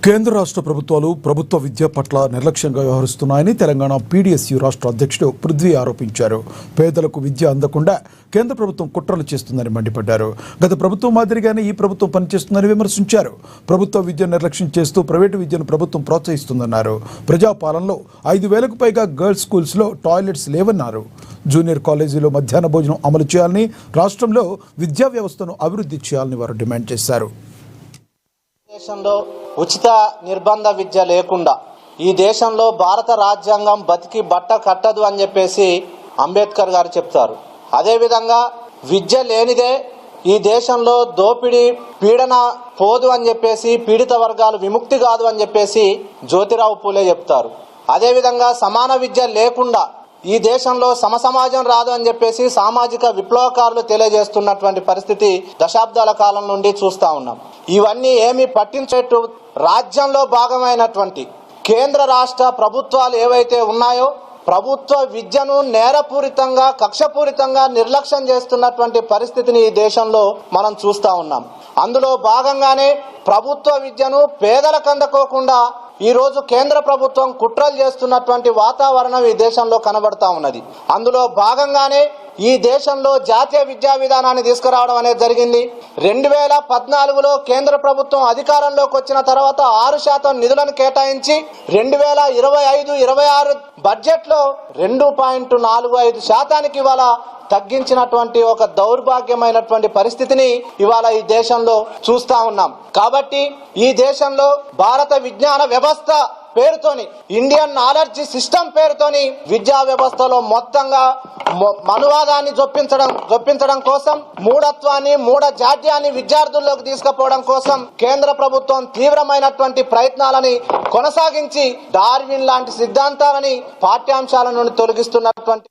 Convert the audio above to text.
కేంద్ర రాష్ట్ర ప్రభుత్వాలు ప్రభుత్వ విద్య పట్ల నిర్లక్ష్యంగా వ్యవహరిస్తున్నాయని తెలంగాణ పీడీఎస్యూ రాష్ట్ర అధ్యక్షుడు పృథ్వీ ఆరోపించారు. పేదలకు విద్య అందకుండా కేంద్ర ప్రభుత్వం కుట్రలు చేస్తుందని మండిపడ్డారు. గత ప్రభుత్వం మాదిరిగానే ఈ ప్రభుత్వం పనిచేస్తుందని విమర్శించారు. ప్రభుత్వ విద్యను నిర్లక్ష్యం చేస్తూ ప్రైవేటు విద్యను ప్రభుత్వం ప్రోత్సహిస్తుందన్నారు. ప్రజాపాలనలో 5,000కు పైగా గర్ల్స్ స్కూల్స్లో టాయిలెట్స్ లేవన్నారు. జూనియర్ కాలేజీలో మధ్యాహ్న భోజనం అమలు చేయాలని, రాష్ట్రంలో విద్యా వ్యవస్థను అభివృద్ధి చేయాలని వారు డిమాండ్ చేశారు. దేశంలో ఉచిత నిర్బంధ విద్య లేకుండా ఈ దేశంలో భారత రాజ్యాంగం బతికి బట్ట కట్టదు అని చెప్పేసి అంబేద్కర్ గారు చెప్తారు. అదేవిధంగా విద్య లేనిదే ఈ దేశంలో దోపిడీ పీడన పోదు అని చెప్పేసి, పీడిత వర్గాలు విముక్తి కాదు అని చెప్పేసి జ్యోతిరావు పూలే చెప్తారు. అదేవిధంగా సమాన విద్య లేకుండా ఈ దేశంలో సమసమాజం రాదు అని చెప్పేసి సామాజిక విప్లవకారులు తెలియజేస్తున్నటువంటి పరిస్థితి దశాబ్దాల కాలం నుండి చూస్తా ఉన్నాం. ఇవన్నీ ఏమి పట్టించేట్టు రాజ్యంలో భాగమైనటువంటి కేంద్ర రాష్ట్ర ప్రభుత్వాలు ఏవైతే ఉన్నాయో ప్రభుత్వ విద్యను నేరపూరితంగా, కక్షపూరితంగా నిర్లక్ష్యం చేస్తున్నటువంటి పరిస్థితిని ఈ దేశంలో మనం చూస్తా ఉన్నాం. అందులో భాగంగానే ప్రభుత్వ విద్యను పేదలకు అందకోకుండా ఈ రోజు కేంద్ర ప్రభుత్వం కుట్రలు చేస్తున్నటువంటి వాతావరణం ఈ దేశంలో కనబడతా ఉన్నది. అందులో భాగంగానే ఈ దేశంలో జాతీయ విద్యా విధానాన్ని తీసుకురావడం అనేది జరిగింది. 2014లో కేంద్ర ప్రభుత్వం అధికారంలోకి వచ్చిన తర్వాత 6% నిధులను కేటాయించి 2025-26 బడ్జెట్లో 2.45% ఇవాళ తగ్గించినటువంటి ఒక దౌర్భాగ్యమైనటువంటి పరిస్థితిని ఇవాళ ఈ దేశంలో చూస్తా ఉన్నాం. కాబట్టి ఈ దేశంలో భారత విజ్ఞాన వ్యవస్థ పేరుతోని, ఇండియన్ నాలెడ్జ్ సిస్టమ్ పేరుతోని విద్యా వ్యవస్థలో మొత్తంగా మనువాదాన్ని జొప్పించడం కోసం, మూఢత్వాన్ని, మూఢ జాడ్యాన్ని విద్యార్థుల్లోకి తీసుకుపోవడం కోసం కేంద్ర ప్రభుత్వం తీవ్రమైనటువంటి ప్రయత్నాలని కొనసాగించి డార్విన్ లాంటి సిద్ధాంతాలని పాఠ్యాంశాల నుండి తొలగిస్తున్నటువంటి